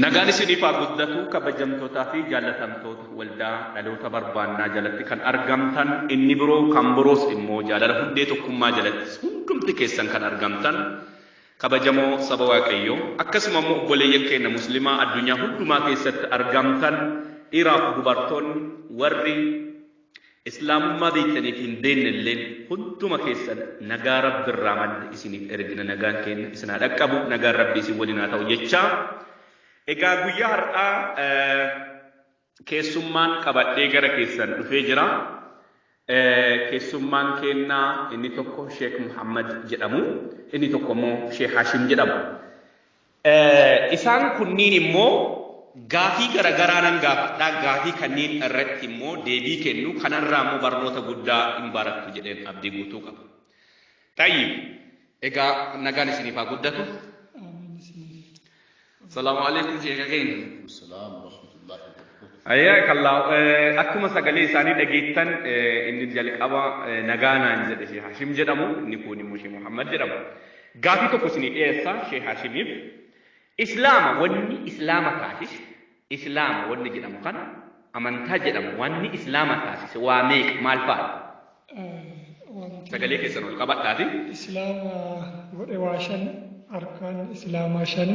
Nagaan isiniif haa guddatu kabajamtootaa fi jaallatamtoota waldaa dhaloota barbaannaa jalatti kan argamtan inni biroo kan biroos immoo jaalala hundee tokkummaa jalatti hundumti keessan kan argamtan kabajamoo saba Waaqayyoo akkasuma immoo obboleeyyan keenya muslimaa addunyaa hundumaa keessatti argamtan dhiiraaf dubartoonni warri islaamummaa beektanii fi hin beeknellee hunduma keessan nagaa rabbiirraa madda isiniif ergina nagaan keenya isin haa dhaqqabu nagaan rabbi isin waliin haa ta'u jechaa. Egaa guyyaa har'aa keessummaan qabadhee gara keessan dhufee jira. Keessummaan keenyaa inni tokko Sheekh Muhammad jedhamu, inni tokko immoo Sheekh Hashim jedhamu. Isaan kunniin immoo gaafii garaagaraa nan gaafadhaa gaafii kanneen irratti immoo deebii kennu kanarraa immoo barnoota guddaa hin barattu jedheen abdii guutuu qaba. Tayyib egaa nagaan isiniif haa guddatu. السلام عليكم شيخ كين. السلام ورحمة الله وبركاته. حياك الله. أكما سجلي ساني دقيقتن إن الجلك أبا نجانا نزل شيخ هاشم جدامو نكوني مشي محمد جدامو. قافي تقصني إيسا شيخ هاشم إسلام وني إسلام تاسيس إسلام وني جدامو كان أمن تجدامو وني إسلام تاسيس واميك مالفات. سجلي كيسانو الكبات تاتي. إسلام وعشان أركان إسلام عشان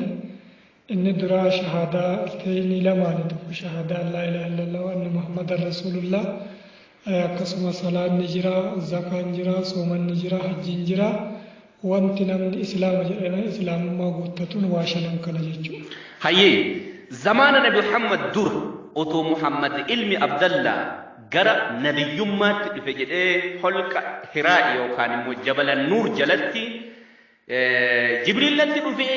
إن درا شهادة التيني لما ندق شهادة لا إله إلا الله وأن محمد رسول الله قسم صلاة نجرا زكاة نجرا صوم نجرا حج نجرا وانتنا من الإسلام جرنا إسلام ما قلتون واشلم كلا جيجو هاي زمان نبي محمد دور أتو محمد علم عبد الله جرى نبي يمات في جده حلق حراء وكان جبل النور جلتي جبريل لتي في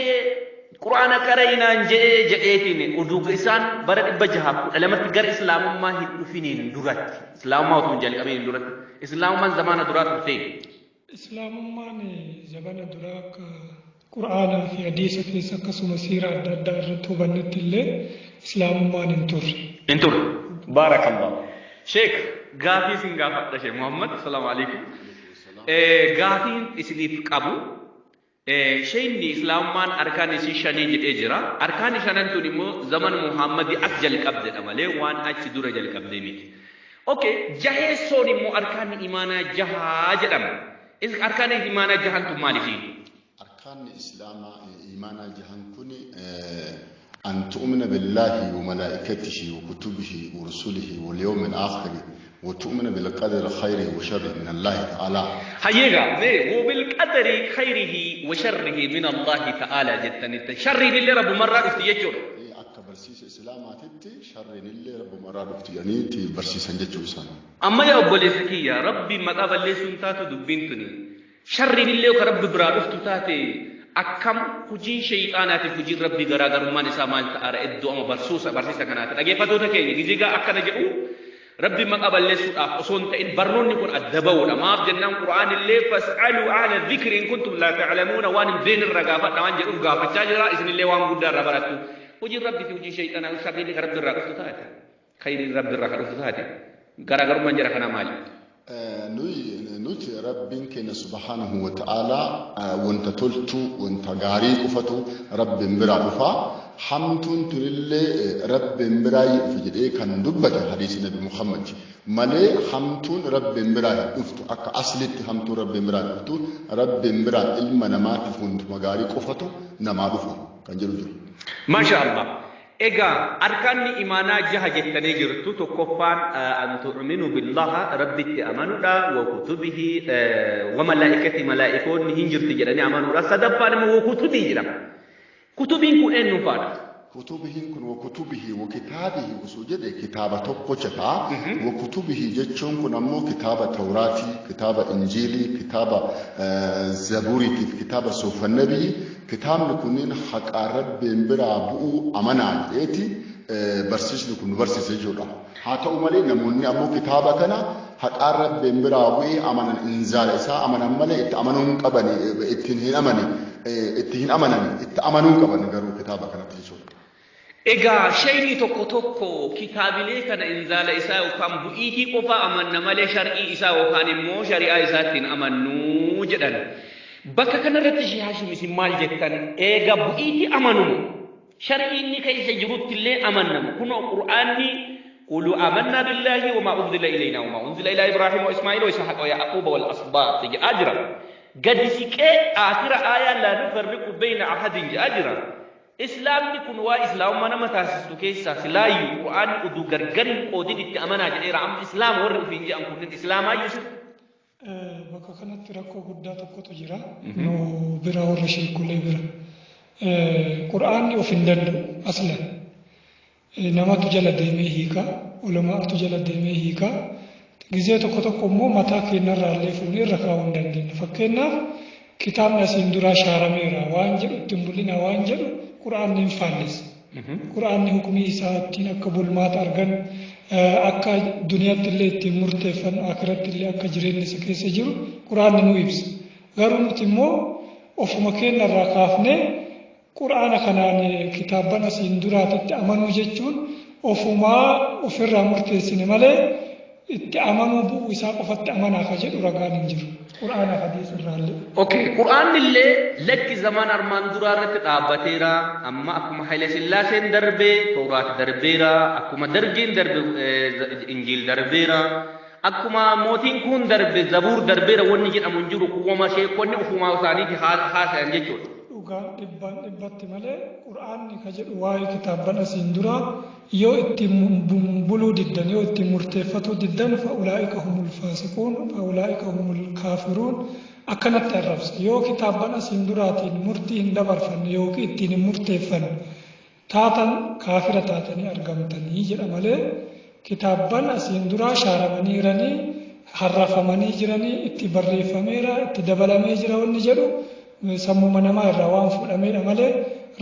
قرآن كرينا جئتني ودوق إنسان برد بجهاب لما تقر إسلام ما هيفينين درات إسلام ما هو تنجلي أمين درات إسلام ما زمان درات فين إسلام ما زمان درات قرآن في حديث في سكس مسيرة دار تبنت الله إسلام ما ننتر بارك الله شيخ غافي سنغافة شيخ محمد السلام عليكم غافي إسليف أبو شيني إسلام مان أركان شيشاني جد إجرا أركان شانن تونيمو زمن محمد أفجل قبض أمله وان أشدور جل قبض ميت. أوكي جاه سوني مو أركان إيمانا جها جدام. إس أركان إيمانا جهان تمالشين. أركان الإسلام إيمانا جهان كوني أن تؤمن بالله وملائكته وكتبه ورسله واليوم الآخر وتؤمن بالقدر خيره وشره من الله تعالى. هيجا وبالقدر خيره وشره من الله تعالى جتني شر اللي رب مرة يفتيجور. أكبر سيس إسلامات تي شر اللي رب مرة يفتياني تي برسيس هنجتشو سان. أما يا أبو لسكي يا ربي ما قبل لسنتاتو دبنتني شر اللي كرب برا يفتاتي أكم كجي شيطانات كجي ربي غراغر ما نسمع تعالى الدعاء برسوسة كنات. أجي فتوة كيني جيجا أكنا جو ربي ما قبل لسه أصون تين برنون يكون الدبول ما بجنن القرآن اللي فاسألوا أهل الذكر إن كنتم لا تعلمون وان بين الرجافة نوان جرب جافة تاجرا إذن اللي وان قدر ربرتو وجي ربي في وجي شيء أنا وشاكين رب الرجاء فتاته خير رب الرجاء فتاته غرا من جرا كنا مالي نوت ربين كنا سبحانه وتعالى وانت تلتو وانت غاري كفتو رب برا دفا حمتون تلله رب براي في جدي كان دبت حديث النبي محمد مالي حمتون رب براي دفتو اك اصلت حمتون رب براي دفتو رب براي علم نمات فونت مغاري كفتو نما دفو كان جلو ما شاء الله إيجا أركان إيمانا جهة جتني جرتو تكفان أن تؤمنوا بالله ربي تأمنوا دا وكتبه وملائكته ملائكون هنجر تجرني أمنوا دا صدفان وكتبه جرم كتبين كن إنه فاد كتبه كن وكتبه وكتابه وسجد كتابة تقوشتا وكتبه جتشون كن أمو كتابة توراتي كتابة إنجيلي كتابة زبوري كتابة سوف النبي كتاب نكونين حق رب بنبرا بو أمانا إيتي برسيس نكون برسيس جودا حتى أمالي نموني أمو كتابة كنا حق رب بنبرا بو أمانا إنزال إسا أمانا مالي إتأمانون قبني إتنهين أماني إتهين أمانني إتأمانون قبني قروا كتابة كنا تجودا إيجا شيني توكو كتابي كان إنزال إسا وكان بؤيتي قفا أمانا مالي شرعي إسا وكان مو شرعي إسا تين أمانو جدا بكا كان رتشي هاشم اسم مال جتان إيغا بؤيتي أمانو شرعي كيس جروت اللي أمنا كنا قرآني قولوا آمنا بالله وما أنزل إلينا وما أنزل إلى إبراهيم وإسماعيل وإسحاق ويعقوب والأسباط تجي أجرا قد سكى آخر آية لا نفرق بين أحد أجرا إسلام يكون وإسلام ما نمتاسس كيسا سلاي قرآن أدو غرغر قودين التأمنا جئر عم إسلام ورد في جي أنكم الإسلام يوسف bakka kanatti rakkoo guddaa tokkotu jira nu bira warra sheekullee bira qur'aanni of hin danda'u aslan namatu jala deemee hiika ulamaatu jala deemee hiika gizee tokko tokko immoo mataa keenyarraa illee fuunee irra kaa'uu hin dandeenye fakkeenyaaf kitaabni asiin duraa shaarameera waan jedhu ittiin bul'ina waan jedhu qur'aanni hin faallessa qur'aanni hukumii isaa ittiin akka bulmaata argan akka duniyaatti illee ittiin murteeffan akhiratti illee akka jireenyi isa keessa jiru qur'aanni nu ibsa garuu nuti immoo ofuma keenyarraa kaafnee qur'aana kanaan kitaaban asiin duraatitti amanuu jechuun ofumaa ofirraa murteessine malee itti amanuu bu'uu isaa qofatti amanaa ka jedhu ragaan hin jiru qur'aana hadiis irraallee. Okay, qur'aanni illee lakki zaman armaan duraa irratti dhaabbateera amma akkuma Haile Sillaaseen darbee Tawraat darbeera akkuma dargiin darbe Injiil darbeera akkuma mootiin kun darbe Zabuur darbeera wanni jedhamu hin jiru kuwama sheekonni ofumaa isaaniiti haasayan jechuudha. Dhugaan dhibbatti malee qur'aanni ka jedhu waa'ee kitaaban asiin duraa yoo ittiin buluu diddan yoo ittiin murteeffatuu diddan fa'ulaa'ika humul faasiquun fa'ulaa'ika humul kaafiruun akkanatti arrabsa yoo kitaaban asiin duraatiin murtii hin dabarfanne yookiin ittiin hin murteeffanne taatan kaafira taatanii argamtanii jedha malee kitaaban asiin duraa shaaramanii jiranii harrafamanii jiranii itti barreeffameera itti dabalamee jira wanni jedhu sammuma namaa irraa waan fuudhameedha malee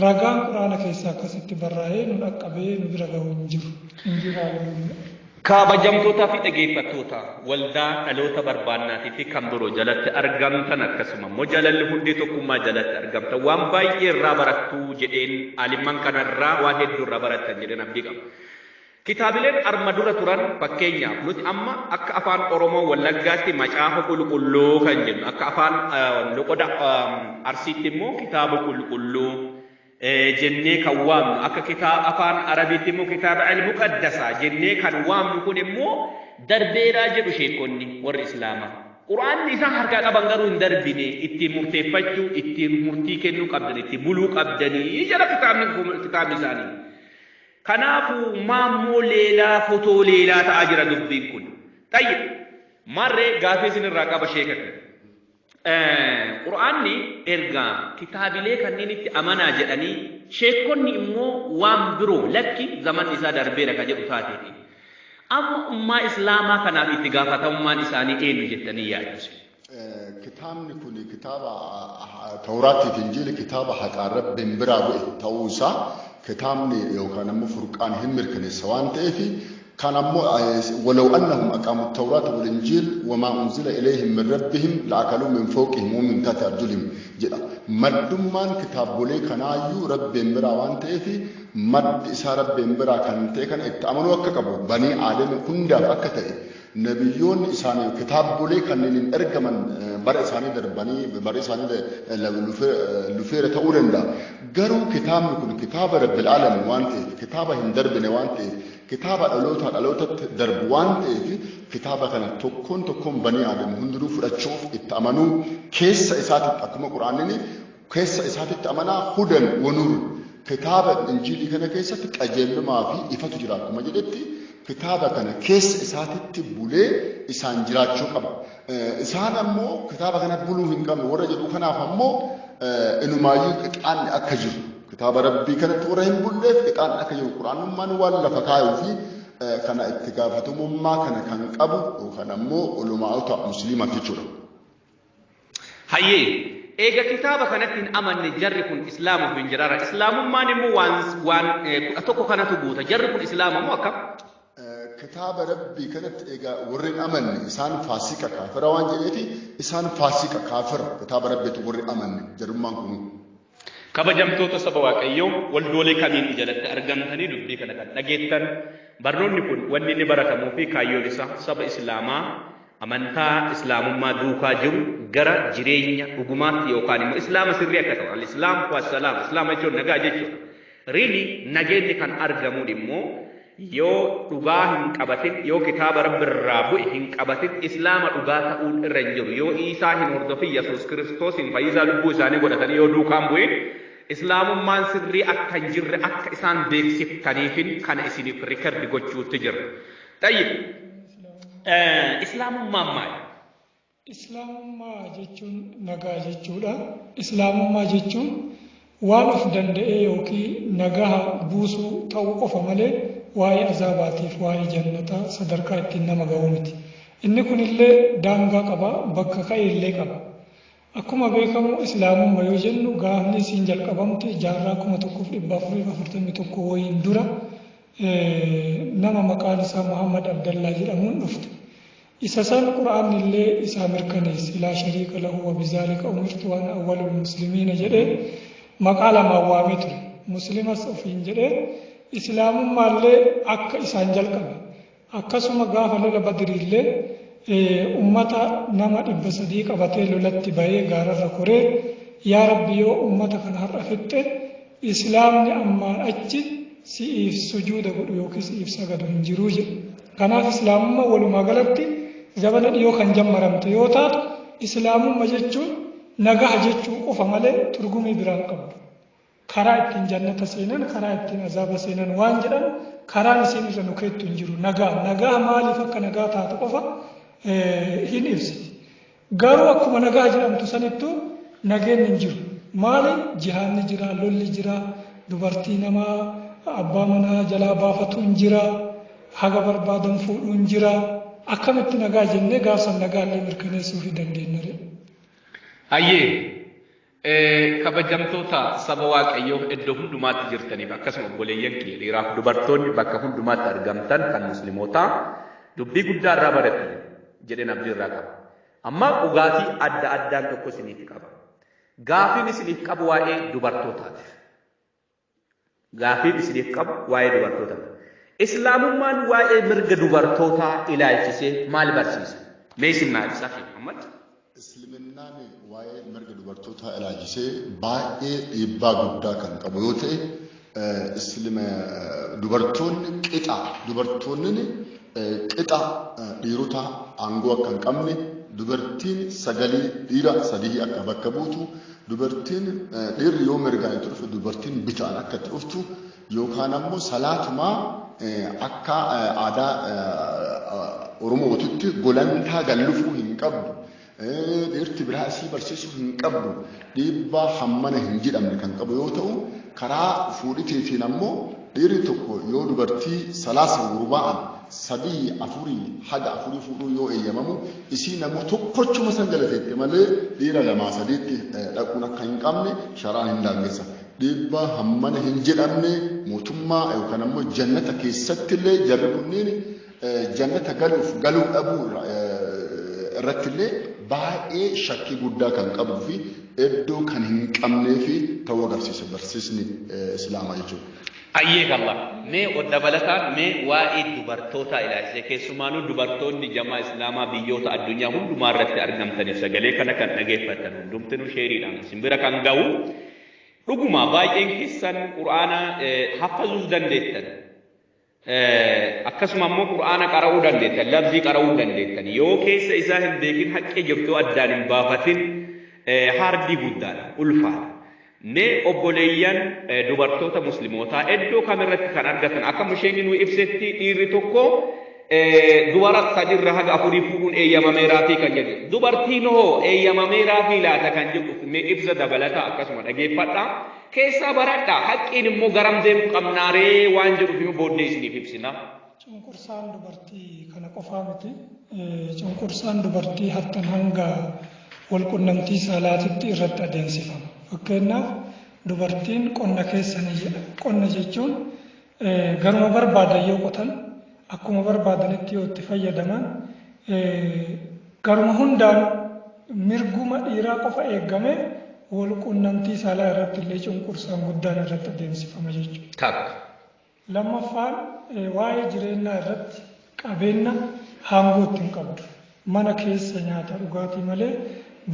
ragaan quraana keessaa akkasitti barraa'ee nu dhaqqabee nu bira ga'u hin jiru. Kabajamtootaa fi dhaggeeffattoota waldaa dhaloota barbaannaatii fi kan biroo jalatti argamtan akkasuma immoo jaalalli hundee tokkummaa jalatti argamtan waan baay'ee irraa barattuu jedheen alimman kanarraa waan hedduu irraa barattan jedheen abdii qaba. Kitaabileen arma dura turan fakkeenyaaf nuti amma akka afaan Oromoo Wallaggaatti macaafa qulqulluu kan jennu akka afaan loqoda Arsiitti immoo kitaaba qulqulluu jennee kan waamnu akka kitaaba afaan Arabiitti immoo kitaaba al-muqaddasaa jennee kan waamnu kun immoo darbeeraa jedhu sheekonni warri Islaamaa. Quraanni isaan harkaa qaban garuu hin darbine ittiin murteeffachuu ittiin murtii kennuu qabdan ittiin buluu qabdanii jala kitaabni isaanii. Kanaafuu maammoo leelaa fotoo leelaa ta'aa jira dubbiin kun. Tayyib marree gaafii isinirraa qaba sheekatti. Qur'aanni ergaa kitaabilee kanneen itti amanaa jedhanii sheekonni immoo waan biroo lakki zaman isaa darbeera ka jedhu taateeti. Amma ummaa islaamaa kanaaf itti gaafatamummaan isaanii eenyu jettanii yaaddu? Kitaabni kun kitaaba Tawraatiif Injiili kitaaba haqaa Rabbiin biraa bu'e ta'uu isaa kitaabni yookaan ammoo furqaan hin mirkaneessa waan ta'eef كان ولو أنهم أقاموا التوراة والإنجيل وما أنزل إليهم من ربهم لأكلوا من فوقهم ومن تحت أرجلهم جدا مدمان كتاب بولي كان أيو رب برا وان تيفي مد إسا رب برا كان تيكن اتأمنوا وككبوا بني آدم كندا فكتئ نبيون إساني كتاب بولي كان لين إرجمن بر إساني در بني بر إساني لفيرة أورندا قروا كتاب يكون كتاب رب العالم وان تيفي كتابه هندر بني وان تيفي كتابة ألوتا دربوان تيجي كتابة كانت تكون بني آدم هندرو فرشوف التأمنو كيس إسات أكما قرآنني كيس إسات التأمنا هدى ونور كتابة إنجيل كان كيس أجل ما في إفتو جرات ما جدتي كتابة كان كيس إسات التبولي إسان جرات شو كبا إسان أمو كتابة كانت بلو هنقام ورجل وكنا فمو إنه ما يك عن أكجر كتاب ربي كانت ورهم بلف كان أكجر القرآن ما نوال فكايو في كان اتقافتهم ما كان قبو وكان مو علماء مسلمة تجرا هاي إيجا كتابة كانت أمن جركن إسلام في جرارة إسلام ما نمو وان أتوكو كانت تقوتا جركن إسلام مو أكب كتاب ربي كانت إيجا ورين أمن إنسان فاسقة كافر وان جلتي إنسان فاسقة كافر كتاب ربي تورين أمن جرمان كنو kabajamtoota saba waaqayyoo waldoolee kamiin jalatti argamtanii dubbii kana kan dhageettan barnoonni kun wanni inni baratamuu fi kaayyoon isaa saba islaamaa amantaa islaamummaa duukaa jiru gara jireenya dhugumaatti yookaan immoo islaama sirrii akka ta'u al-islaam wa salaam islaama jechuun nagaa jechuudha Really nageenyi kan argamu immoo yoo dhugaa hin qabatin yoo kitaaba rabbirraa bu'e hin qabatin islaama dhugaa ta'uun irra hin jiru yoo Iisaa hin hordofin Yesuus Kiristoos hin fayyisaa lubbuu isaanii godhatanii yoo duukaan bu'in islaamummaan sirrii akka hin jirre akka isaan beeksiftaniifin kana isiniif rikardi gochuutti jira. Tayyib islaamummaan maali? Islaamummaa jechuun nagaa jechuudha. Islaamummaa jechuun waan of danda'ee yookiin nagaa buusuu ta'uu qofa malee waa'ee azaabaatiif waa'ee jannataa sadarkaa ittiin nama ga'u miti. Inni kunillee daangaa qaba, bakka ka'e illee qaba. Akkuma beekamu islaamummaa yoo jennu gaafni isiin jalqabamte jaarraa 1441 wayiin dura nama maqaan isaa Muhammad Abdallaa jedhamuun dhufte. Isa san Qur'aan illee isaa mirkaneesse laa shariika lahu wa bizaalika umirtu wa ana awwalul muslimiina jedhee maqaa lamaan waamee ture. Muslimas ofiin jedhee islaamummaallee akka isaan jalqabe. Akkasuma gaafa lola Badriillee ummata nama 300 qabatee lolatti bahee gaararra koree yaa Rabbi yoo ummata kana har'a fixxe islaamni ammaan achi si'iif sujuuda godhu yookiin si'iif sagadu hin jiruu jedhe. Kanaaf islaamummaa walumaa galatti zabana dhiyoo kan jammaramte yoo taatu islaamummaa jechuun nagaa jechuu qofa malee turgumii biraan qabdu. Karaa ittiin jannata seenan karaa ittiin azaaba seenan waan jedhan karaan isiin irra nu keettu hin jiru. Nagaa maaliif akka nagaa taatu qofa hin ibsiti. Garuu akkuma nagaa jedhamtu sanittuu nageen hin jiru. Maali jihaanni jira, lolli jira, dubartii namaa abbaa manaa jalaa baafatu hin jira, haga barbaadan fuudhu hin jira. Akkamitti nagaa jennee gaafsan nagaallee mirkaneessuu fi dandeenya. Hayyee kabajamtoota saba Waaqayyoo iddoo hundumaatti jirtaniif akkasuma obboleeyyan kee dhiiraaf dubartoonni bakka hundumaatti argamtan kan muslimootaa dubbii guddaa irraa barattan jedheen abdii irraa qaba. Amma dhugaatii adda addaan tokko isiniif qaba. Gaafiin isiniif qabu waa'ee dubartootaati. Gaafiin isiniif qabu waa'ee dubartootaati. Islaamummaan waa'ee mirga dubartootaa ilaalchisee maal barsiisa? Mee isin naa ibsaa fi Muhammad? Islaaminaan waa'ee mirga dubartootaa ilaalchisee baay'ee dhiibbaa guddaa kan qabu yoo ta'e dubartoonni qixa dhiirota aangoo akka hin qabne dubartiin sagalee dhiira sadii akka bakka buutu dubartiin dhiirri yoo mirgaan itti dhufe dubartiin bitaan akka itti dhuftu yookaan ammoo salaatumaa akka aadaa Oromootitti golantaa gallufuu hin qabdu. Dhiirti biraa isii barsiisuu hin qabdu. Dhiibbaa hammana hin jedhamne kan qabu yoo ta'u karaa fuudhiteetiin ammoo dhiirri tokko yoo dubartii salaasa gurbaan sadii afurii haga afurii fuudhuu yoo eeyyamamu isii namoo tokkochuma san galateette malee dhiira lamaa sadiitti dhaquun akka hin qabne sharaan hin daangessa. Dhiibbaa hammana hin jedhamne mootummaa yookaan ammoo jannata keessatti illee jarri kunniin jannata galuu dhabuu irrattillee baay'ee shakkii guddaa kan qabuu fi iddoo kan hin qabnee fi ta'uu agarsiisa barsiisni islaamaa jechuudha. Ayyee Allah mee dabalataan mee waa'ee dubartootaa ilaalchisee keessumaanuu dubartoonni jamaa islaamaa biyyoota addunyaa hundumaa irratti argamtaniif sagalee kana kan dhageeffatan hundumtinuu sheeriidhaan simbira kan ga'u dhuguma baay'een keessan qur'aana haffazuus dandeettan. Akkasuma immoo qur'aana qara'uu dandeettan, labzii qara'uu dandeettan. Yoo keessa isaa hin beekin haqqee jirtuu addaan hin baafatin hardii guddaadha, ulfaadha. Mee obboleeyyan dubartoota muslimootaa iddoo kamirratti kan argatan akka isheen nu ibsetti dhiirri tokko dubara sadirra haga afurii fuudhuun eeyyamameeraa fi kan jedhu. Dubartiin hoo eeyyamameeraa fi laata kan jedhu mee ibsa dabalataa akkasuma dhageeffadha. Keessaa baradha haqqiin immoo garam deemu qabnaaree waan jedhuuf immoo booddee isiniif ibsina. Cunqursaan dubartii kana qofaa miti. Cunqursaan dubartii hattan hanga walqunnamtii saalaatitti irratti adeemsifama. Fakkeenyaaf dubartiin qonna keessanii jedha. Qonna jechuun garuma barbaadan yoo qotan akkuma barbaadanitti yoo itti fayyadaman garuma hundaan mirguma dhiiraa qofa eeggame walqunnamtii saalaa irratti illee cunqursaan guddaan irratti adeemsifama jechuudha. Lammaffaan waa'ee jireenyaa irratti qabeenya hangoo ittiin qabdu. Mana keessa nyaata dhugaatii malee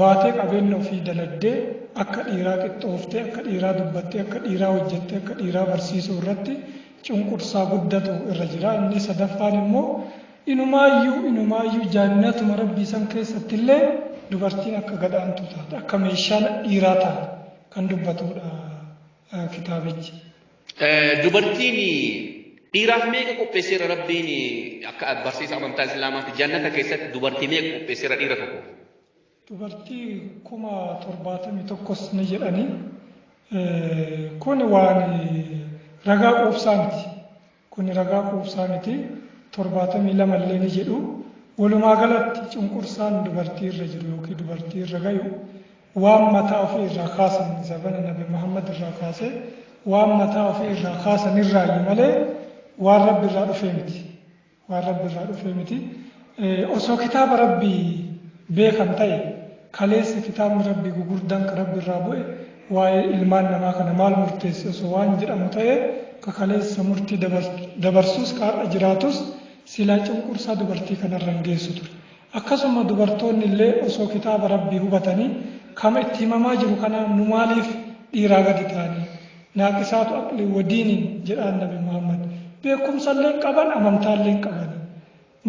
baatee qabeenya ofii daladdee akka dhiiraa qixxooftee akka dhiiraa dubbattee akka dhiiraa hojjettee akka dhiiraa barsiisuu irratti cunqursaa guddatu irra jira. Inni sadaffaan immoo inumaayyuu jaannatuma rabbii san keessatti illee dubartiin akka gadhaantu taate akka meeshaan dhiiraa taate kan dubbatudha kitaabichi. Dubartiin dhiiraaf meeqa qopheesseera rabbiin akka barsiisa amantaa islaamaatti jannata keessatti dubartii meeqa qopheesseera dhiira tokko? Dubartii 71,000 ni jedhani. Kun waan ragaa quubsaa miti. Kun ragaa quubsaa miti. 72 illee ni jedhu. Walumaa galatti cunqursaan dubartii irra jiru yookiin dubartii irra gayu waan mataa ofii irraa kaasan zabana Nabi Muhammad irraa kaasee waan mataa ofii irraa kaasan irraa malee waan rabbi irraa dhufee miti. Waan rabbi irraa dhufee miti. Osoo kitaaba rabbii beekan ta'e kaleessa kitaabni rabbii gugurdaan kan rabbi irraa bu'e waa'ee ilmaan namaa kana maal murteesse osoo waan jedhamu ta'e ka kaleessa murtii dabarsuus kaadha jiraatus silaa cunqursaa dubartii kanarra geessu ture. Akkasuma dubartoonni illee osoo kitaaba rabbii hubatanii kama itti himamaa jiru kanaan nu maaliif dhiiraa gadi ta'anii naaqisaatu aqli wadiiniin jedhaan Nabi Muhammad beekumsa illee qaban amantaa illee qaban.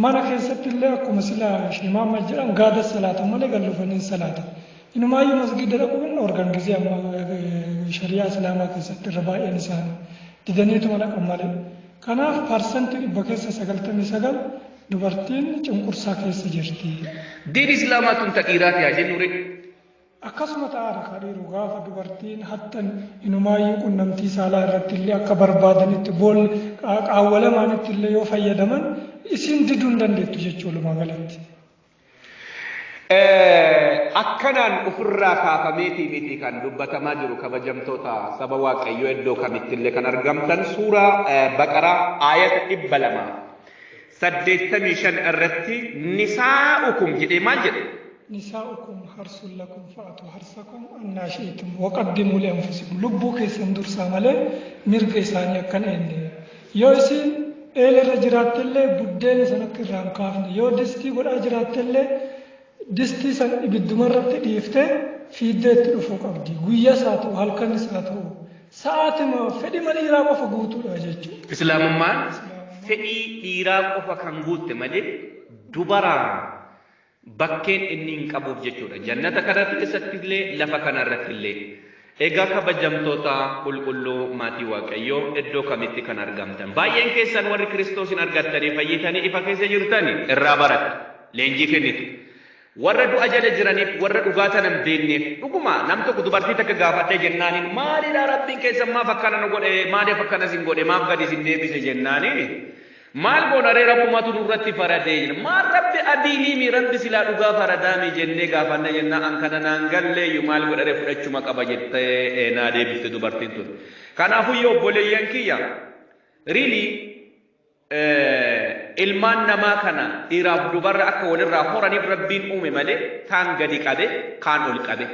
Mana keessatti illee akkuma silaa Muhammad jedhan gaada salaatan malee gallufanii salaatan. Inumaayyuu masgida dhaquun organ gizee amma shari'aa islaamaa keessatti irra baay'een isaanii didaniituma dhaqan malee. Kanaaf parsantii 99 dubartiin cunqursaa keessa jirti. Diin islaamaa tun dhiiraati haa jennuure. Akkasuma ta'aadha kadhiiru gaafa dubartiin hattan inumaayyuu qunnamtii saalaa irratti illee akka barbaadanitti boolli qaawwalamaanitti illee yoo fayyadaman isin diduu hin dandeettu jechuudha walumaa galatti. Akkanaan ofirraa kaafameetii miti kan dubbatamaa jiru kabajamtoota saba Waaqayyoo iddoo kamitti illee kan argamtan suuraa Baqaraa aayata 285 irratti nisaa'ukum jedhee maal jedhe? Nisaa'ukum harsun lakum fa'atu harsakum annaa shi'tum waqaddimuu li'anfusikum lubbuu keessan dursaa malee mirga isaanii akkana enne yoo isin eelirra jiraattellee buddeen san akka irraa hin kaafne yoo distii godhaa jiraattellee distii san ibiddumarratti dhiiftee fiiddeetti dhufuu qabdi guyyaa isaa ta'u halkan isaa ta'u sa'aatima fedhii dhiiraa qofa guutuudha jechuudha. Islaamummaan fedhii dhiiraa qofa kan guutte malee dubaraa bakkeen inni hin qabuuf jechuudha. Jannata kanatti keessatti illee lafa kanarratti illee. Egaa kabajamtoota qulqulluu maatii Waaqayyoo iddoo kamitti kan argamtan baay'een keessan warri Kiristoosin argattanii fayyitanii ifa keessa jirtani irraa barattu leenjii kennitu. Warra du'a jala jiraniif warra dhugaatan hin beekneef dhuguma nam tokko dubartii takka gaafadhee jennaaniin maalidha rabbiin keessan maaf akkana nu godhe maaliif akkana sin godhe maaf gadi sin deebise jennaaniin maal goonaree rabbumatu nurratti faradee jira maal rabbi adiinii rabbi silaa dhugaa faradaami jennee gaafanna jennaa an kana naan galleeyyu maal godhare fudhachuma qaba jettee naa deebifte dubartiin tun. Kanaafuu yoo obboleeyyan kiyya riilii ilmaan namaa kana dhiiraaf dubarra akka walirraa horaniif rabbiin uume malee kaan gadi qabe kaan ol qabe.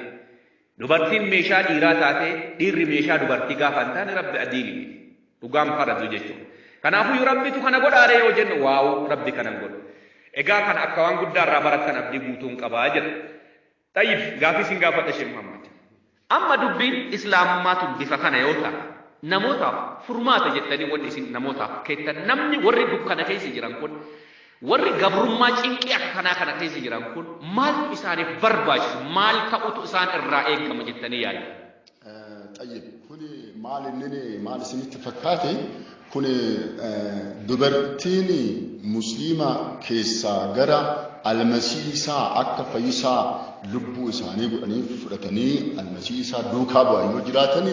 Dubartiin meeshaa dhiiraa taate dhiirri meeshaa dubartii gaafa hin taane rabbi adiinii dhugaan faradu jechuudha. Kanaafuu rabbitu kana godhaare yoo jennu waaw rabbi kana godhu. Egaa kana akka waan guddaa irraa barattan abdii guutuun qabaa jedha. Tayyib gaafii sin gaafadha Sheekh Muhammad. Amma dubbiin islaamummaatu bifa kana yoo ta'a namootaaf furmaata jettanii wanni isin namootaaf keettan namni warri dukkana keessa jiran kun warri gabrummaa cinqii akkanaa kana keessa jiran kun maaltu isaaniif barbaachisu maal ta'utu isaan irraa eegama jettanii yaaddu. Tayyib kuni maal isinitti fakkaate kun dubartiin musliima keessaa gara almasiisaa akka fayyisaa lubbuu isaanii godhanii fudhatanii almasiisaa duukaa bu'an yoo jiraatan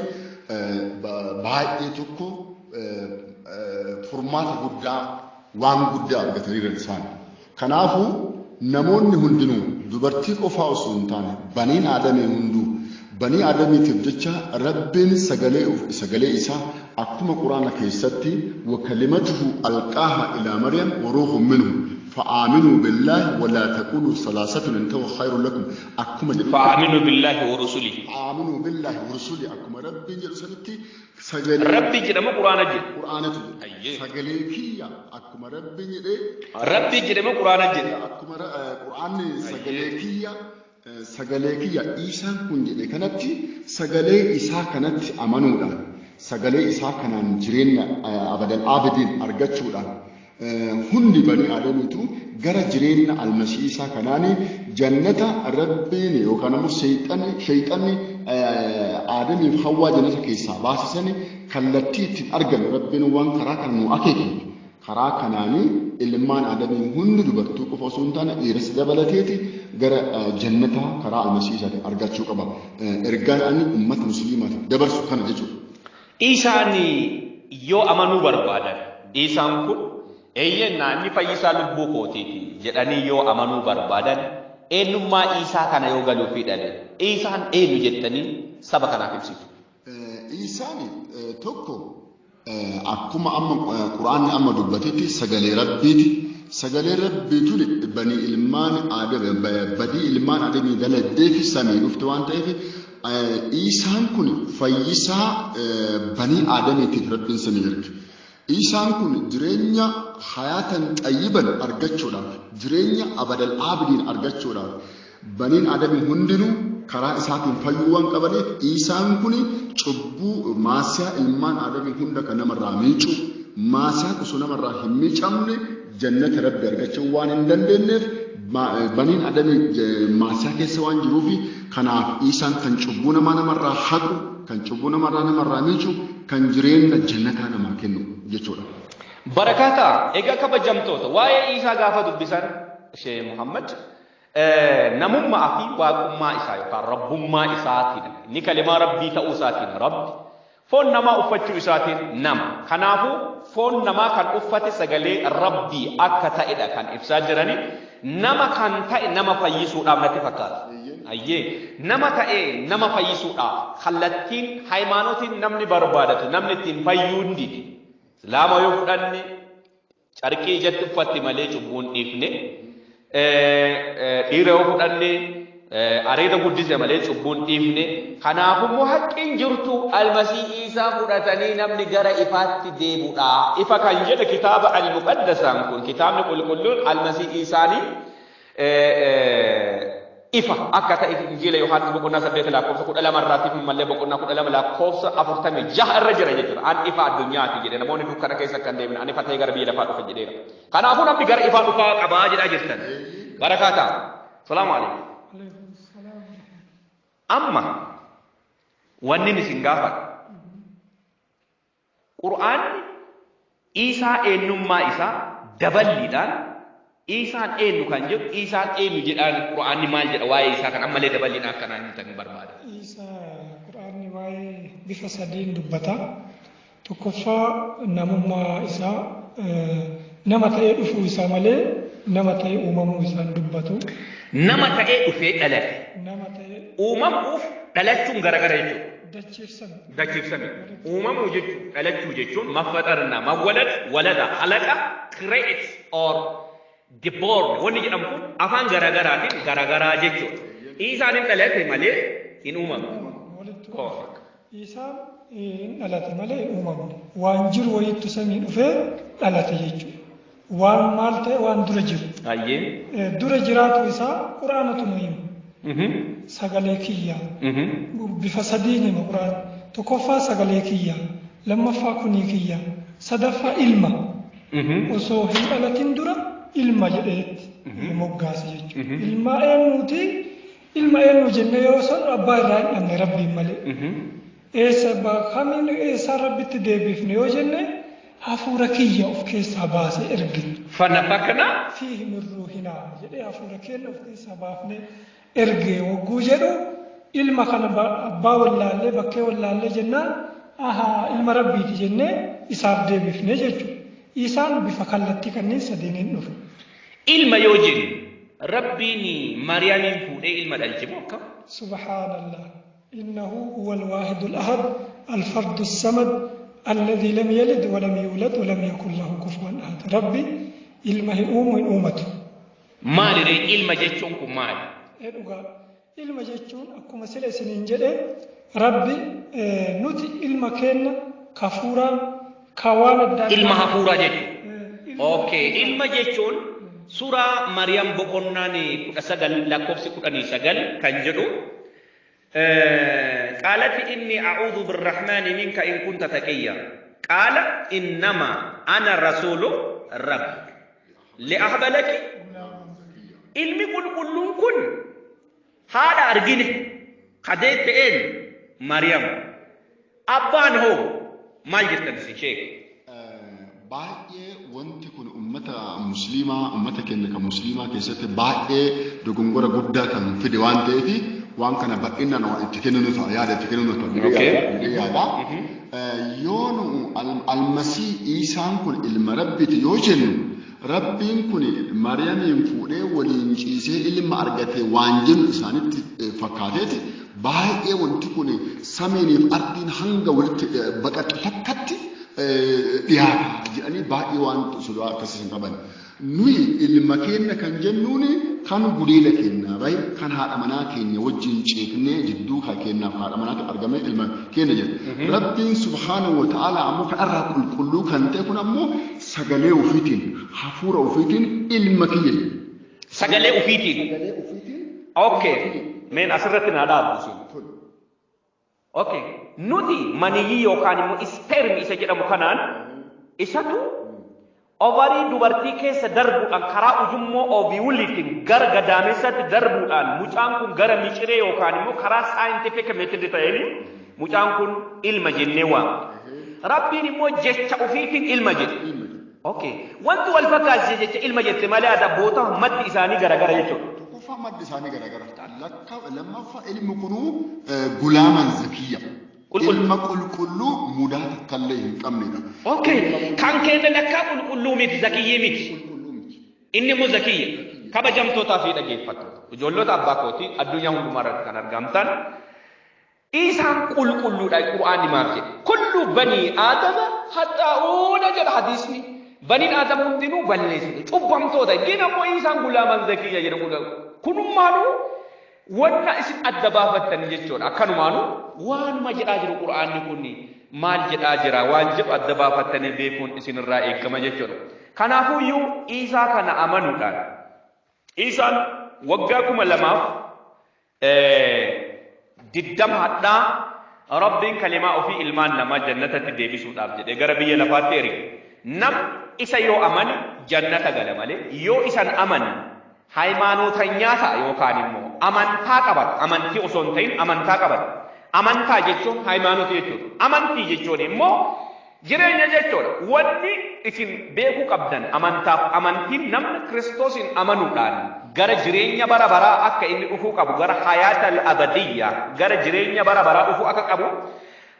baay'ee tokko furmaata guddaa waan guddaa argataniiran isaan. Kanaafuu namoonni hundinuu dubartii qofaa osoo hin taane baniin aadamee hunduu banii aadamiitiif jecha rabbiin sagalee isaa akkuma quraana keessatti wakalimatuhu alqaaha ilaa maryam waruuhun minhu فآمنوا بالله ولا تقولوا ثلاثة انتهوا خير لكم أكما فآمنوا بالله ورسله آمنوا بالله ورسله أكما ربي جلسلتي ربي جرم قرآن جل سجليكية أكما ربي جرم قرآن جل أكما قرآن سجليكية sagalee kiyya Iisaan kun jedhe kanatti sagalee isaa kanatti amanuudhaan sagalee isaa kanaan jireenya abadal aabadiin argachuudhaan hundi banii aadamiitu gara jireenya almasiisaa kanaanii jannata rabbiin yookaan immoo shayxanni aadamiif hawwaa jannata keessaa baasisanii kallattii ittiin argan rabbiin waan karaa kan nu akeeku karaa kanaanii ilmaan aadamii hundi dubartuu qofa osoo hin taane dhiiras dabalateeti gara jannata karaa almasiisaatiin argachuu qaba. Ergaan ani uummata musliimaatiif dabarsu kana jechuudha. Isaan yoo amanuu barbaadan isaan kun eeyyannaa inni fayyisaa lubbuu kootiiti jedhanii yoo amanuu barbaadan eenyummaa isaa kana yoo galuu fidhale isaan eenyu jettanii saba kanaaf ibsitu. Isaan tokko akkuma amma Quraanni amma dubbatetti sagalee Rabbiiti. Sagalee Rabbiitu banii ilmaan aadamii daladdee fi samii dhufte waan ta'eef isaan kun fayyisaa banii aadamiitiif Rabbiin samii erge. Isaan kun jireenya hayaatan xayyiban argachuudhaaf jireenya abadal aabidiin argachuudhaaf baniin aadamii hundinuu karaa isaatiin fayyuu waan qabaniif isaan kun cubbuu maasiyaa ilmaan aadamii hunda kan namarraa miicu maasiyaa osoo namarraa hin miicamne jannata Rabbi argachuu waan hin dandeenyeef baniin aadamii maasiyaa keessa waan jiruufi kanaaf isaan kan cubbuu namarraa haqu kan cubbuu namarraa miicu kan jireenya jannataa namaa kennu jechuudha. Barakata egaa kabajamtoota waa'ee Iisaa gaafa dubbisan Sheekh Muhammad namummaa fi waaqummaa isaa yookaan rabbummaa isaatiin ni kalimaa rabbii ta'uu isaatiin rabbi foon namaa uffachuu isaatiin nama kanaafuu foon namaa kan uffate sagalee rabbii akka ta'edha kan ibsaa jirani nama kan ta'e nama fayyisuudhaaf natti fakkaata. Ayyee nama ta'e nama fayyisuudhaaf kallattiin hayimaanotiin namni barbaadatu namni ittiin fayyuu hin dide islaama yoo fudhanne carqii ijatti uffatti malee cubbuun dhiifne dhiira yoo fudhanne areeda guddise malee cubbuun dhiifne kanaafuu haqqiin jirtu almasii Iisaa fudhatanii namni gara ifaatti deebi'uudha. Ifa kan jedhe kitaaba al-muqaddasaan kun kitaabni qulqulluun almasii Iisaanii ifa akka ta'e injiila Yohaannis boqonnaa 8 lakkoofsa 12 irraatiif mallee boqonnaa 12 lakkoofsa 46 irra jira jechuudha. An ifa addunyaati jedhe namoonni dukkana keessa kan deemin an ifa ta'ee gara biyya lafaa dhufe jedheera. Kanaafuu namni gara ifaa dhufaa qabaa jedhaa jirtan. Barakaata. Salaamu alaikum. Amma wanni isin gaafadha. Qur'aanni Iisaa eenyummaa isaa daballiidhaan Iisaan eenyu kan jedhu Iisaan eenyu jedhaan Qur'aanni maal jedha waa'ee Iisaa kan ammallee daballiidhaan akkanaan himutan barbaada. Iisaa Qur'aanni waa'ee bifa sadiin dubbata. Tokkoffaa namummaa isaa nama ta'ee dhufuu isaa malee nama ta'ee uumamuu isaan dubbatu. Nama ta'ee dhufee dhalate. Nama ta'ee uumamuuf dhalachuun garagara jechuudha. Dachiifsame. Uumamuu jechuun dhalachuu jechuun maffaxarna mawwalad walada halaqa create or the born wanni jedhamu kun afaan garagaraatiin garagaraa jechuudha. Iisaan hin dhalate malee hin uumamu. Iisaan hin dhalate malee hin uumamu. Waan jiru wayittu samii dhufee dhalate jechuudha. Waan maal ta'e waan dura jiru. Ayyee. Dura jiraatu isaa Qur'aanatu nu hima. Sagalee kiyyaa. Bifa sadiin hima Qur'aan. Tokkoffaa sagalee kiyyaa. Lammaffaa kunii kiyyaa. Sadaffaa ilma. Osoo hin dhalatin dura ilma jedheetti moggaase jechuudha. Ilma eenyuuti? Ilma eenyu jennee yoo san abbaa irraa hin dhabne rabbiin malee. Eessa kamiin eessaa rabbitti deebifne yoo jenne hafuura kiyya of keessaa baasee ergine. Fana bakkana? Fiihi min ruuhinaa jedhee hafuura keenya of keessaa baafnee ergee wagguu jedhu ilma kana abbaa wallaallee bakkee wallaallee jennaan ilma rabbiiti jennee isaaf deebifne jechuudha. Isaan bifa kallattii kanneen sadiiniin dhufe. Ilma yoo jennu rabbiin Maariyaamiin fuudhee ilma dhalche moo akkam? Subhaanallah. Innahu huwal waahidul ahad al-fardu samad الذي لم يلد ولم يولد ولم يكن له كفوا أحد. ربي ilma hin uumu hin uumatu. Maali ree ilma jechuun kun maali? Dhugaa ilma jechuun akkuma sila isiniin jedhe rabbi nuti ilma kenna kafuuraan kawaan adda ilma hafuuraa jechuudha. Okay ilma jechuun Suuraa Maryam boqonnaani 19 lakkoofsi 19 kan jedhu قالت إني أعوذ بالرحمن منك إن كنت تقيا قال إنما أنا رسول رب لأهب لك علمي قل كن هذا أرجيني خديت إن مريم أبان هو ما يجتنسي شيء baay'ee wanti kun ummata musliimaa ummata keenya kan musliimaa keessatti baay'ee dogongora guddaa kan fide waan ta'eef waan kana bal'inaan itti kennuun ta'a yaada itti kennuun ta'a yaada yoonu almasii Iisaan kun ilma rabbiiti yoo jennu rabbiin kun Maryamiin fuudhee waliin ciisee ilma argate waan jennu isaanitti fakkaateeti baay'ee wanti kun samiiniif ardiin hanga walitti baqatu takkatti dhiyaata jedhanii baay'ee waan sodaa akkasii hin qaban. Nuyi ilma keenya kan jennuun kan gudeela keenya baay'ee kan haadha manaa keenya wajjin ceeknee jidduu kan keenyaaf haadha manaatti argame ilma keenya jedha. Rabbiin subhaanahu wa ta'ala ammoo kan irraa qulqulluu kan ta'e kun ammoo sagalee ofiitiin hafuura ofiitiin ilma kiyya jedha. Sagalee ofiitiin. Okay. Meen asirratti naa dhaabbisu. Okay. Nuti maniyyi yookaan immoo ispermi isa jedhamu kanaan isatu ovarii dubartii keessa darbuudhaan karaa ujummoo oviwuliitiin gara gadaamessatti darbuudhaan mucaan kun gara miciree yookaan immoo karaa saayintifika meetodii ta'een mucaan kun ilma jennee waamna. Rabbiin immoo jecha ofiitiin ilma jedhe. Okay. Wanti wal fakkaatee jecha ilma jette malee adabboota maddi isaanii garagara jechuudha. Tokkoffaa maddi isaanii garagara. Lammaffaa ilmi kunuu gulaaman zakiyya. ilma qulqulluu mudaa takkallee hin qabnedha. Okay. Kan keenya lakkaa qulqulluu miti zakiyyee miti. Inni immoo zakiyya. Kabajamtootaa fi dhaggeeffattoota. Ijoollota abbaa kootii addunyaa hundumaarratti kan argamtan. Isaan qulqulluudha Qur'aanni maal jedhe. Kullu banii aadama haxaa'uuna jedha hadiisni. Baniin aadama hundinuu balleessite. Cubbamtoota. Gina immoo isaan gulaaman zakiyya jedha. Kunummaanuu wanna isin adda baafattan jechuudha. Akkanumaanuu waanuma jedhaa jiru Qur'aanni kun maal jedhaa jira waan jedhu adda baafattanii beekuun isinirraa eegama jechuudha. Kanaafuu iyyuu Iisaa kana amanuudhaan Iisaan waggaa 2020 hadhaa Rabbiin kalimaa ofii ilmaan namaa jannatatti deebisuudhaaf jedhee gara biyya lafaatti erge. Nam isa yoo amane jannata gala malee yoo isan amane ሃይማኖተኛ yookaan immoo amantaa qaban amantii osoo hin ta'in amantaa qaban amantaa jechuun ሃይማኖት jechuudha amantii jechuun immoo jireenya jechuudha wanni isin beekuu qabdan amantiin namni Kiristoosin amanuudhaan gara jireenya bara baraa akka inni dhufuu qabu gara hayaatal abadiyyaa gara jireenya bara baraa dhufuu akka qabu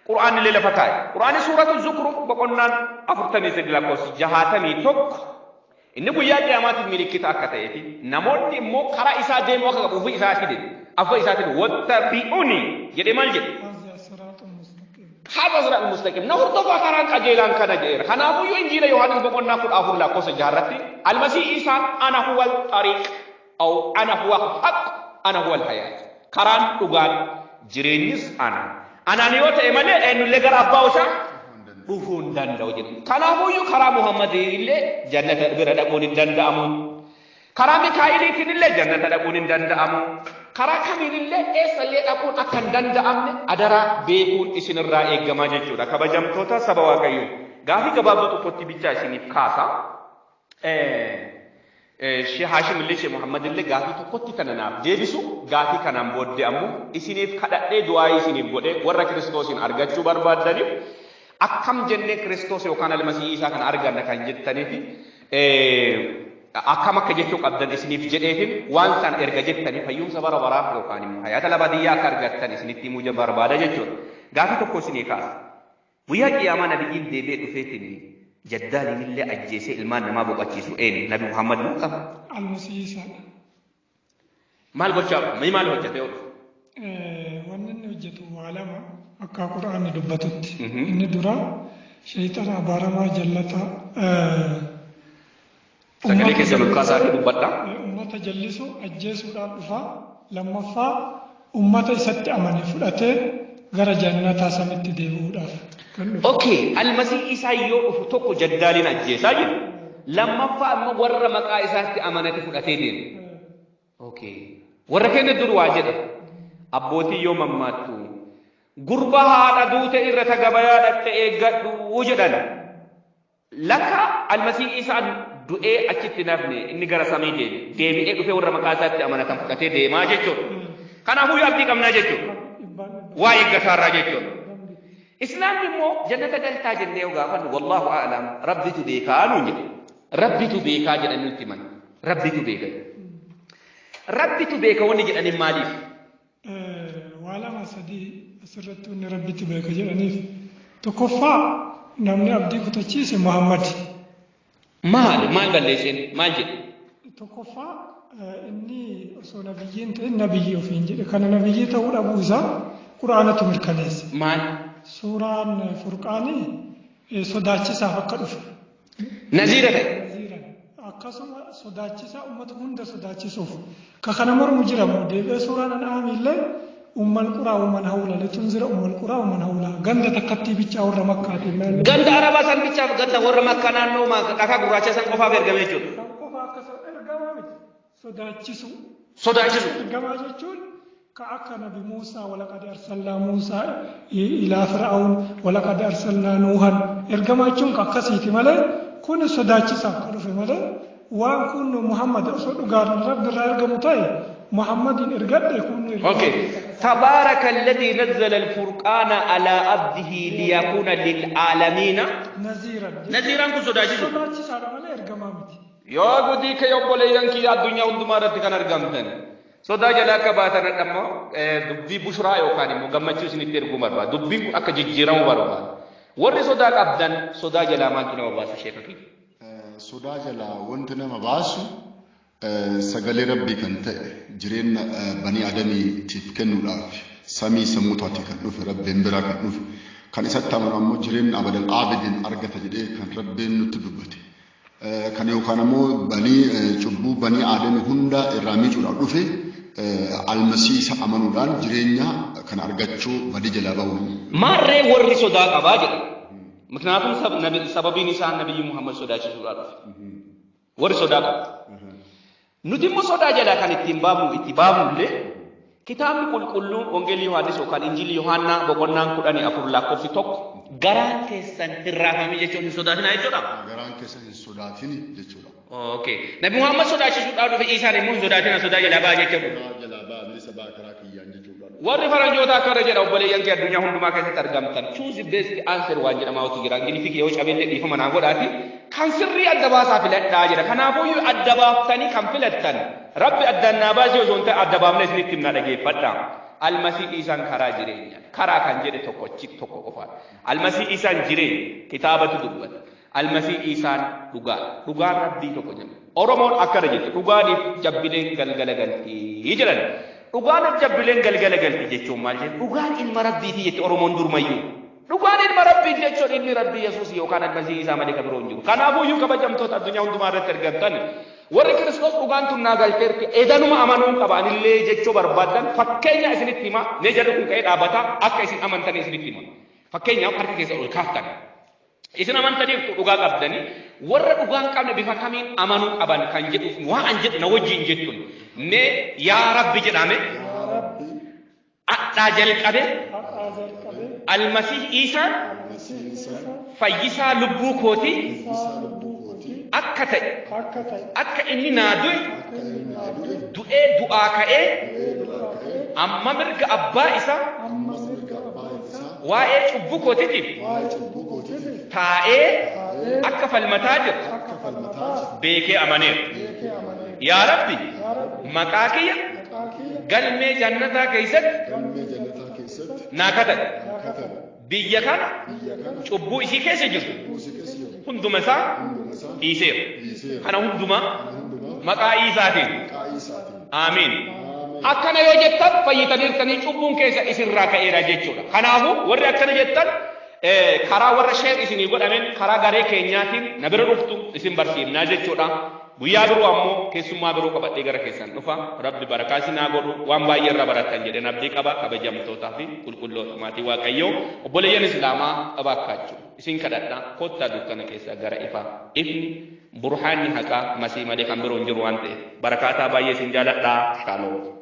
Qur'aanni illee lafa kaa'e Qur'aanni suuratul Zukhruf boqonnaan 49 lakkoofsi 61 inni guyyaa qiyaamaatiif milikkita akka ta'eefi namoonni immoo karaa isaa deemuu akka qabu ofii isaatiin affa isaatiin wattabi'uni jedhee maal jedhe haadha siraan mustaqim na hordofaa karaan qajeelaan kana jedheera kanaafuu injiila Yohaannis boqonnaa 14 lakkoofsa 6 irratti almasii Iisaan ana huwal xariiq aw ana huwa haq ana huwal hayaat karaan dhugaan jireenyis anaan yoo ta'e malee eenyullee gara abbaa isaa dhufuu hin danda'u jedhu. Kanaafuu karaa Muhammadii illee jannata bira dhaquun hin danda'amu. Karaa Mikaa'iliitiin illee jannata dhaquun hin danda'amu. Karaa kamiin illee eessallee dhaquun akka hin danda'amne adaraa beekuun isinirraa eegamaa jechuudha. Kabajamtoota saba Waaqayyoo gaafii gabaabduu tokkotti bichaa isiniif kaasa. Sheekh Haashim illee Sheekh Muhammad illee gaafii tokkotti kana naaf deebisu gaafii kanaan booddee ammoo isiniif kadhadhee du'aa isiniif godhee warra Kiristoosin argachuu barbaadaniif akkam jennee Kiristoos yookaan almasii Iisaa kana arganna kan jettaniifi akkam akka jechuu qabdan isiniif jedheefin waan san erga jettanii fayyumsa bara baraa yookaan immoo hayaata labadiyyaa akka argattan isinitti himuu barbaada jechuudha. Gaafii tokko isinii kaasa. Guyyaa qiyaamaa nabiyyiin deebi'ee dhufeetiin jaddaaliin illee ajjeesee ilmaan namaa boqochiisu eenyu Nabi Muhammad moo qaba? Almasii Iisaa. Maal gochaa maal hojjetee oolu? Wanni inni hojjetu waa lama. Akka Qur'aanni dubbatutti inni dura shayxana abaaramaa jallata sagalee keessa lukkaasaa fi dubbadha ummata jallisu ajjeesuudhaan dhufa lammaffaa ummata isatti amane fudhatee gara jannataa samitti deebi'uudhaaf kan dhufu. Okay, almasii Iisaa yoo dhufu tokko jaddaaliin ajjeesaa jiru لما فهم ورا مقايسات أمانة فلاتين أوكي ورا كان الدور واجد أبوتي يوم ماتو غربها أدوت إرتا قبايا تأجد وجدا لك المسيح إيسا دعاء أكيد نفني إني غير سامي ديمي إيه في ورا مقايسات أمانة فلاتين دي ما جتو كان أبوي أبدي كم نجتو واي غسار جتو إسلام مو جنة دلتا جنة وغافن والله أعلم ربي تبيكا أنو ربي تبيكا جنة نتمن ربي تبيكا ربي تبيكا ونجد أني ماليف وعلى ما سدي أسرت أن ربي تبيكا جنة تكفى نمني أبدي كتشيس محمد مال بلشين مال جد تكفى إني أصول نبيين النبي وفين جد كان نبي تقول أبو زا قرآن تمركنيس مال سوران فرقاني صداچسا فكرف نذيرة أقسم صداچسا أمة هند صداچسوف كخنمر مجرم دي سوران الأنعام الله القرى ومن حولها لتنذر القرى ومن حولها غند تكتي بيچا ور مكة غند عربا سان بيچا غند ور مكة نانو ما كاكا غراچا سان قفا بيرغمي جول قفا كسو ارغمامي صداچسو ارغما جچون كأكا نبي موسى ولقد أرسلنا موسى إلى فرعون ولقد أرسلنا نوحا إرجما يجون كأكسيتي ماله كون صداقي سافر في ماله وان كون محمد أصله قارن رب الرجال متاعي محمد إرجع يكون أوكي تبارك الذي نزل الفرقان على عبده ليكون للعالمين نذيرا كصداقي سافر ماله إرجما متي يا غدي كيوم بوليان كي الدنيا وندمارة كان إرجامتن soda jala ka bata na dammo dubbi bushra yo kani mo gammachu sini ter gumar ba dubbi aka jijjiram warba warri soda abdan soda jala ma kina ba sa shekaki soda jala wonta nama basu sagale rabbi kan ta jiren bani adami tif kennuudhaaf samii sammuutaati kan dhufe rabbiin bira kan dhufe kan isatti amanu ammoo jiren abadal abidin argata jedhee kan rabbiin nutti dubbate kan yookaan ammoo cubbuu bani adami hunda irraa miicuudhaaf dhufe almasiisa amanuudhaan jireenya kan argachuu badii jalaa ba'uun. Maarree warri sodaa qabaa jedha. Miknaatum sababiin isaa nabiyyi Muhammad sodaachisuudhaan dhufe. Warri sodaa qaba. Nuti immoo sodaa jalaa kan itti baafnullee kitaabni qulqulluun Wangeelii Yohaannis yookaan Injiilii Yohaannaa boqonnaan 14 lakkoofsi tokko garaan keessan hin raafamne jechuun hin sodaatinaa jechuudha. Garaan keessan hin sodaatini jechuudha. Okay. Nabi Muhammad sodaachisuudhaan dhufe Isaan immoo hin sodaatina sodaa jalaa ba'a jechuudha. Sodaa jalaa ba'a bilisa ba'a karaa kiyyaan jechuudha. Warri faranjoota akkana jedha obboleeyyan kee addunyaa hundumaa keessatti argamtan. Choose the best answer waan jedhamaa otu jira. Ingiliffii kee yoo cabeellee dhiifama naa godhaati. Kan sirrii adda baasaa filadhaa jedha. Kanaafuu adda baaftanii kan filattan. Rabbi addaan naa baasee osoo hin ta'e adda baafnee isinitti himna dhageeffadhaa. Almasii isaan karaa jireenya. Karaa kan jedhe tokko qofaadha. Almasii isaan jireenya kitaabatu dubbata. Almasii isaan dhugaa. Dhugaan rabbii tokko jedhama. Oromoon akkana jette dhugaaniif jabbileen galgala galtii jedhan. Dhugaaniif jabbileen galgala galtii jechuun maal jedhu dhugaan ilma rabbiiti jette Oromoon durmayyuu. Dhugaan ilma rabbii jechuun ilmi rabbii Yesuus yookaan almasii isaa malee kan biroo hin jiru. Kanaafuu iyyuu kabajamtoota addunyaa hundumaa irratti argamtan warri Kiristoos dhugaan tun naa galteerti edanuma amanuu qabaanillee jechuu barbaadan fakkeenya isinitti hima nee jedhu kun ka'ee dhaabbata akka isin amantanii isinitti hima. Fakkeenyaaf harka keessa ol kaaftan. Isin amantaniif dhugaa qabdanii warra dhugaan qabne bifa kamiin amanuu qaban kan jedhuuf waan jedhu na wajjin jettuun mee yaa rabbi jedhame addaa jalqabe almasii isaan fayyisaa lubbuu kootii akka ta'e akka inni naa du'ee du'aa ka'ee amma mirga abbaa isaa waa'ee cubbuu kootiitiif taa'ee akka falmataa jiru beekee amaneera. Yaa Rabbi maqaa kiyya galmee jannataa keessatti naa katadhe. Biyya kana cubbuu isii keessa jiru hunduma isaa dhiiseera. Kana hundumaa maqaa isaatiin. Amiin. Akkana yoo jettan fayyitaniirtanii cubbuun keessa isinirraa ka'eera jechuudha. Kanaafuu warri akkana jettan karaa warra sheer isinii godhamen karaa garee keenyaatiin na bira dhuftu isin barsiifnaa jechuudha. Guyyaa biroo ammoo keessummaa biroo qabadhee gara keessan dhufa. Rabbi barakaa isinaa godhu waan baay'ee irraa barattan jedheen abdii qaba kabajamtootaa fi qulqulloota maatii Waaqayyoo obboleeyyan Islaamaa qabaakkaachuu isin kadhadhaa kottaa dukkana keessaa gara ifaa ifni burhaanni haqaa masii malee kan biroo hin jiru waan ta'eef barakaataa baay'ee sin jaaladhaa kaanoo.